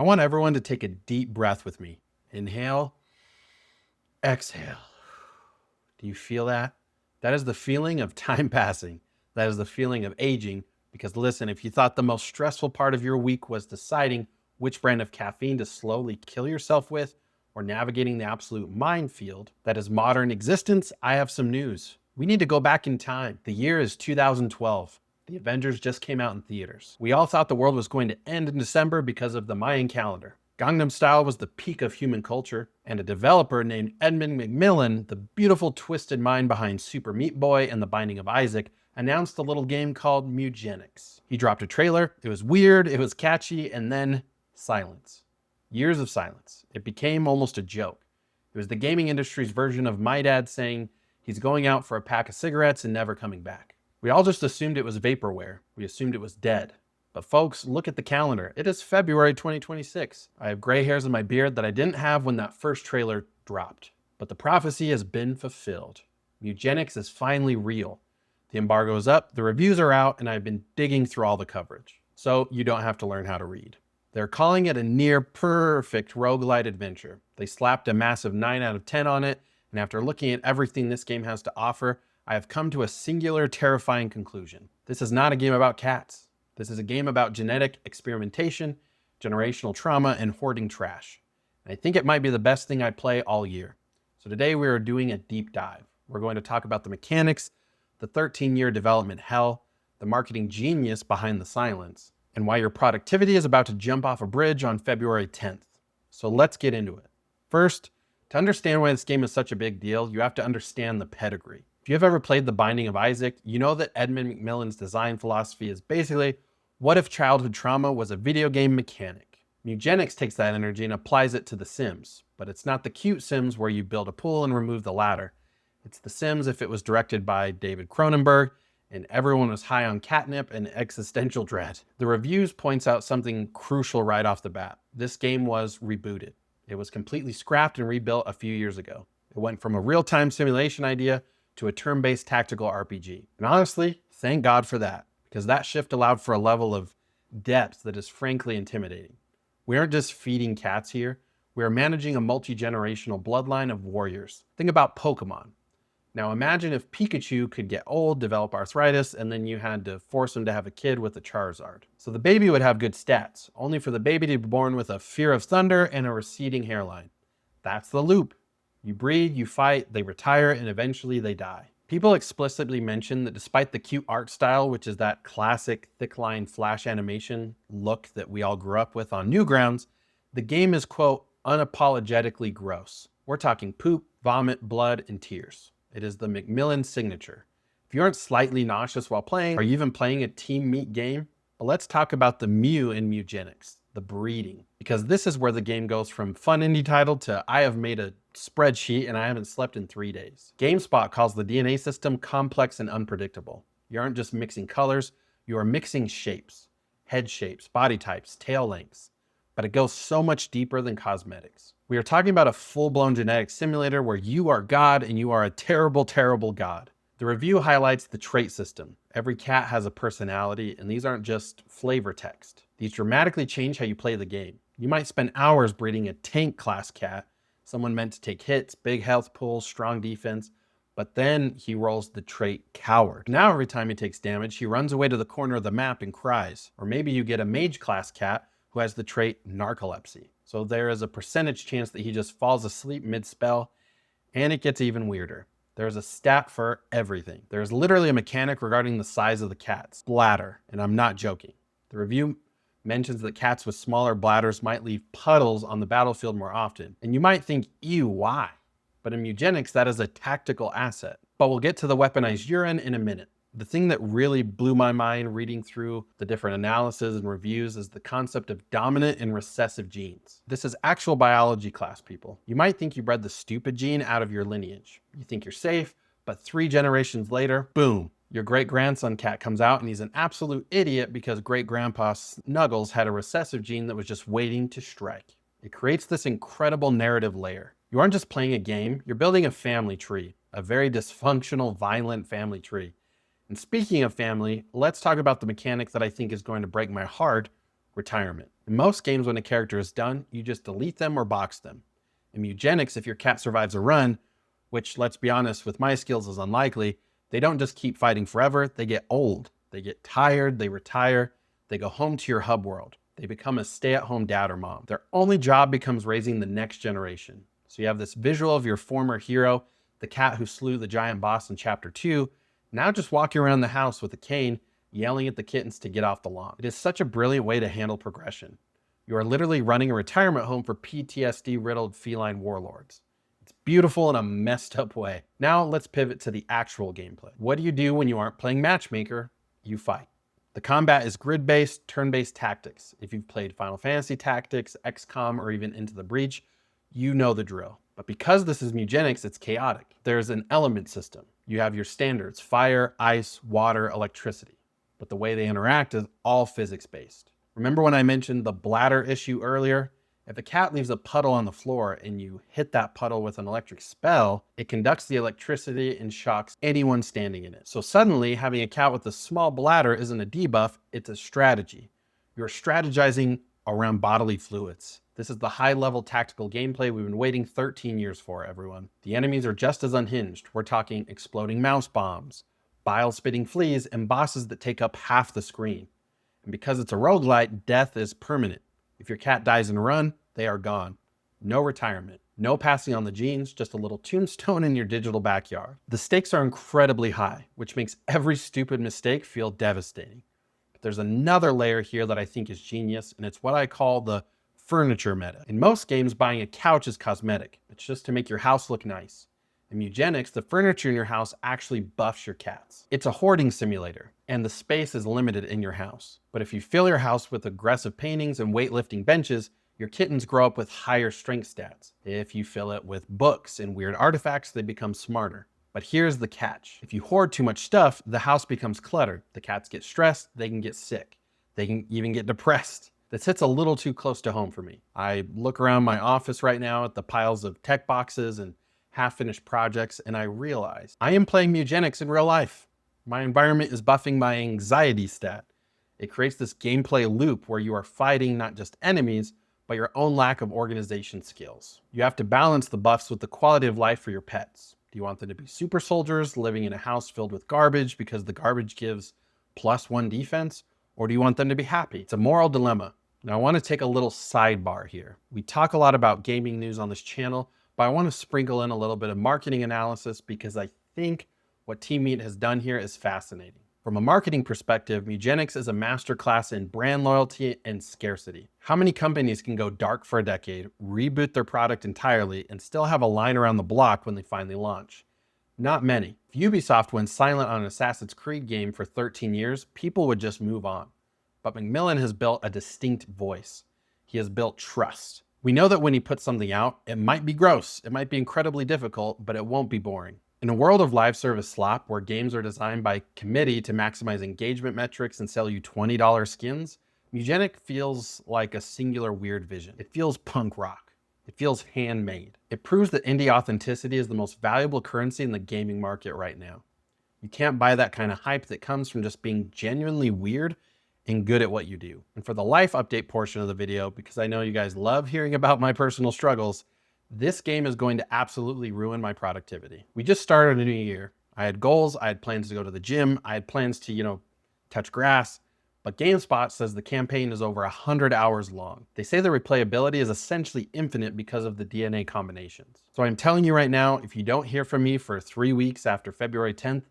I want everyone to take a deep breath with me. Inhale, exhale. Do you feel that? That is the feeling of time passing. That is the feeling of aging. Because listen, if you thought the most stressful part of your week was deciding which brand of caffeine to slowly kill yourself with, or navigating the absolute minefield that is modern existence, I have some news. We need to go back in time. The year is 2012. The Avengers just came out in theaters. We all thought the world was going to end in December because of the Mayan calendar. Gangnam Style was the peak of human culture, and a developer named Edmund McMillen, the beautiful twisted mind behind Super Meat Boy and The Binding of Isaac, announced a little game called Mewgenics. He dropped a trailer, it was weird, it was catchy, and then silence. Years of silence. It became almost a joke. It was the gaming industry's version of my dad saying he's going out for a pack of cigarettes and never coming back. We all just assumed it was vaporware. We assumed it was dead. But folks, look at the calendar. It is February 2026. I have gray hairs in my beard that I didn't have when that first trailer dropped. But the prophecy has been fulfilled. Mewgenics is finally real. The embargo is up, the reviews are out, and I've been digging through all the coverage. So you don't have to learn how to read. They're calling it a near-perfect roguelite adventure. They slapped a massive 9 out of 10 on it, and after looking at everything this game has to offer, I have come to a singular, terrifying conclusion. This is not a game about cats. This is a game about genetic experimentation, generational trauma, and hoarding trash. And I think it might be the best thing I play all year. So today we are doing a deep dive. We're going to talk about the mechanics, the 13-year development hell, the marketing genius behind the silence, and why your productivity is about to jump off a bridge on February 10th. So let's get into it. First, to understand why this game is such a big deal, you have to understand the pedigree. If you have ever played The Binding of Isaac, you know that Edmund McMillen's design philosophy is basically, what if childhood trauma was a video game mechanic? Mewgenics takes that energy and applies it to The Sims, but it's not the cute Sims where you build a pool and remove the ladder. It's The Sims if it was directed by David Cronenberg, and everyone was high on catnip and existential dread. The reviews points out something crucial right off the bat. This game was rebooted. It was completely scrapped and rebuilt a few years ago. It went from a real-time simulation idea to a turn-based tactical RPG. And honestly, thank God for that, because that shift allowed for a level of depth that is frankly intimidating. We aren't just feeding cats here. We are managing a multi-generational bloodline of warriors. Think about Pokemon. Now imagine if Pikachu could get old, develop arthritis, and then you had to force him to have a kid with a Charizard. So the baby would have good stats, only for the baby to be born with a fear of thunder and a receding hairline. That's the loop. You breed, you fight, they retire, and eventually they die. People explicitly mention that despite the cute art style, which is that classic thick-line flash animation look that we all grew up with on Newgrounds, the game is, quote, unapologetically gross. We're talking poop, vomit, blood, and tears. It is the McMillen signature. If you aren't slightly nauseous while playing, are you even playing a team meat game? But let's talk about the Mew in Mewgenics, the breeding. Because this is where the game goes from fun indie title to I have made a spreadsheet and I haven't slept in 3 days. GameSpot calls the DNA system complex and unpredictable. You aren't just mixing colors, you are mixing shapes. Head shapes, body types, tail lengths. But it goes so much deeper than cosmetics. We are talking about a full-blown genetic simulator where you are God and you are a terrible, terrible God. The review highlights the trait system. Every cat has a personality, and these aren't just flavor text. These dramatically change how you play the game. You might spend hours breeding a tank class cat, someone meant to take hits, big health pools, strong defense, but then he rolls the trait coward. Now every time he takes damage, he runs away to the corner of the map and cries. Or maybe you get a mage class cat who has the trait narcolepsy. So there is a percentage chance that he just falls asleep mid-spell, and it gets even weirder. There's a stat for everything. There's literally a mechanic regarding the size of the cats. Bladder, and I'm not joking. The review mentions that cats with smaller bladders might leave puddles on the battlefield more often. And you might think, ew, why? But in Mewgenics, that is a tactical asset. But we'll get to the weaponized urine in a minute. The thing that really blew my mind reading through the different analysis and reviews is the concept of dominant and recessive genes. This is actual biology class, people. You might think you bred the stupid gene out of your lineage. You think you're safe, but 3 generations later, boom, your great-grandson cat comes out and he's an absolute idiot because great-grandpa Snuggles had a recessive gene that was just waiting to strike. It creates this incredible narrative layer. You aren't just playing a game, you're building a family tree, a very dysfunctional, violent family tree. And speaking of family, let's talk about the mechanic that I think is going to break my heart, retirement. In most games, when a character is done, you just delete them or box them. In Mewgenics, if your cat survives a run, which, let's be honest, with my skills is unlikely, they don't just keep fighting forever, they get old. They get tired, they retire, they go home to your hub world. They become a stay-at-home dad or mom. Their only job becomes raising the next generation. So you have this visual of your former hero, the cat who slew the giant boss in chapter 2, now just walking around the house with a cane, yelling at the kittens to get off the lawn. It is such a brilliant way to handle progression. You are literally running a retirement home for PTSD-riddled feline warlords. It's beautiful in a messed up way. Now let's pivot to the actual gameplay. What do you do when you aren't playing matchmaker? You fight. The combat is grid-based, turn-based tactics. If you've played Final Fantasy Tactics, XCOM, or even Into the Breach, you know the drill. But because this is Mewgenics, it's chaotic. There's an element system. You have your standards: fire, ice, water, electricity. But the way they interact is all physics-based. Remember when I mentioned the bladder issue earlier? If a cat leaves a puddle on the floor and you hit that puddle with an electric spell, it conducts the electricity and shocks anyone standing in it. So suddenly, having a cat with a small bladder isn't a debuff, it's a strategy. You're strategizing around bodily fluids. This is the high-level tactical gameplay we've been waiting 13 years for, everyone. The enemies are just as unhinged. We're talking exploding mouse bombs, bile-spitting fleas, and bosses that take up half the screen. And because it's a roguelite, death is permanent. If your cat dies in a run, they are gone. No retirement. No passing on the genes, just a little tombstone in your digital backyard. The stakes are incredibly high, which makes every stupid mistake feel devastating. But there's another layer here that I think is genius, and it's what I call the furniture meta. In most games, buying a couch is cosmetic. It's just to make your house look nice. In Mewgenics, the furniture in your house actually buffs your cats. It's a hoarding simulator, and the space is limited in your house. But if you fill your house with aggressive paintings and weightlifting benches, your kittens grow up with higher strength stats. If you fill it with books and weird artifacts, they become smarter. But here's the catch. If you hoard too much stuff, the house becomes cluttered. The cats get stressed, they can get sick. They can even get depressed. This hits a little too close to home for me. I look around my office right now at the piles of tech boxes and half-finished projects, and I realize I am playing Mewgenics in real life. My environment is buffing my anxiety stat. It creates this gameplay loop where you are fighting not just enemies, but your own lack of organization skills. You have to balance the buffs with the quality of life for your pets. Do you want them to be super soldiers living in a house filled with garbage because the garbage gives +1 defense? Or do you want them to be happy? It's a moral dilemma. Now I want to take a little sidebar here. We talk a lot about gaming news on this channel, but I want to sprinkle in a little bit of marketing analysis because I think what Team Meat has done here is fascinating. From a marketing perspective, Mewgenics is a masterclass in brand loyalty and scarcity. How many companies can go dark for a decade, reboot their product entirely, and still have a line around the block when they finally launch? Not many. If Ubisoft went silent on an Assassin's Creed game for 13 years, people would just move on. But McMillen has built a distinct voice. He has built trust. We know that when he puts something out, it might be gross, it might be incredibly difficult, but it won't be boring. In a world of live service slop where games are designed by committee to maximize engagement metrics and sell you $20 skins, Mewgenics feels like a singular weird vision. It feels punk rock. It feels handmade. It proves that indie authenticity is the most valuable currency in the gaming market right now. You can't buy that kind of hype that comes from just being genuinely weird and good at what you do. And for the life update portion of the video, because I know you guys love hearing about my personal struggles, this game is going to absolutely ruin my productivity. We just started a new year. I had goals, I had plans to go to the gym, I had plans to, touch grass, but GameSpot says the campaign is over 100 hours long. They say the replayability is essentially infinite because of the DNA combinations. So I'm telling you right now, if you don't hear from me for 3 weeks after February 10th,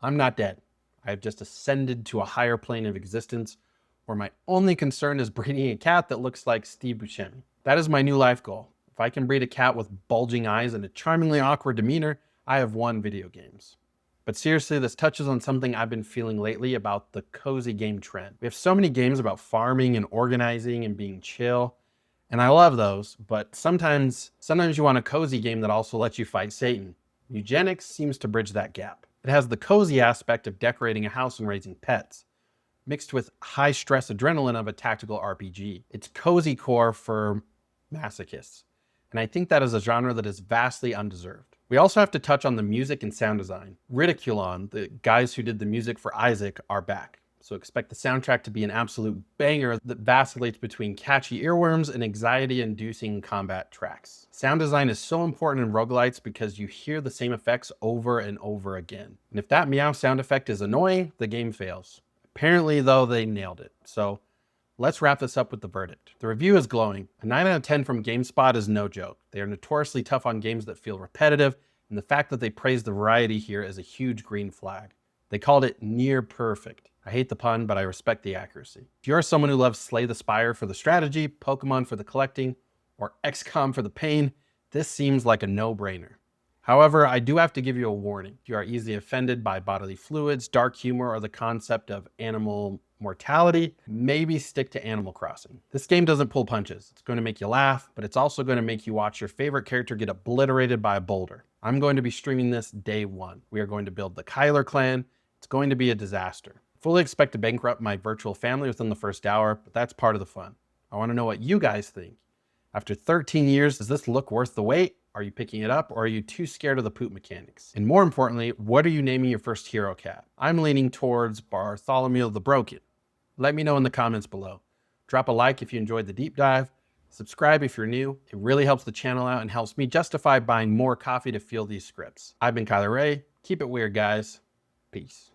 I'm not dead. I have just ascended to a higher plane of existence where my only concern is breeding a cat that looks like Steve Buscemi. That is my new life goal. If I can breed a cat with bulging eyes and a charmingly awkward demeanor, I have won video games. But seriously, this touches on something I've been feeling lately about the cozy game trend. We have so many games about farming and organizing and being chill, and I love those, but sometimes you want a cozy game that also lets you fight Satan. Mewgenics seems to bridge that gap. It has the cozy aspect of decorating a house and raising pets, mixed with high-stress adrenaline of a tactical RPG. It's cozy core for masochists, and I think that is a genre that is vastly undeserved. We also have to touch on the music and sound design. Ridiculon, the guys who did the music for Isaac, are back. so expect the soundtrack to be an absolute banger that vacillates between catchy earworms and anxiety-inducing combat tracks. Sound design is so important in roguelites because you hear the same effects over and over again. And if that meow sound effect is annoying, the game fails. Apparently, though, they nailed it. So let's wrap this up with the verdict. The review is glowing. A 9 out of 10 from GameSpot is no joke. They are notoriously tough on games that feel repetitive, and the fact that they praise the variety here is a huge green flag. They called it near perfect. I hate the pun, but I respect the accuracy. If you're someone who loves Slay the Spire for the strategy, Pokemon for the collecting, or XCOM for the pain, this seems like a no-brainer. However, I do have to give you a warning. If you are easily offended by bodily fluids, dark humor, or the concept of animal mortality, maybe stick to Animal Crossing. This game doesn't pull punches. It's going to make you laugh, but it's also going to make you watch your favorite character get obliterated by a boulder. I'm going to be streaming this day one. We are going to build the Cyler clan. It's going to be a disaster. Fully expect to bankrupt my virtual family within the first hour, but that's part of the fun. I want to know what you guys think. After 13 years, does this look worth the wait? Are you picking it up, or are you too scared of the poop mechanics? And more importantly, what are you naming your first hero cat? I'm leaning towards Bartholomew the Broken. Let me know in the comments below. Drop a like if you enjoyed the deep dive. Subscribe if you're new. It really helps the channel out and helps me justify buying more coffee to fuel these scripts. I've been Kyler Ray. Keep it weird, guys. Peace.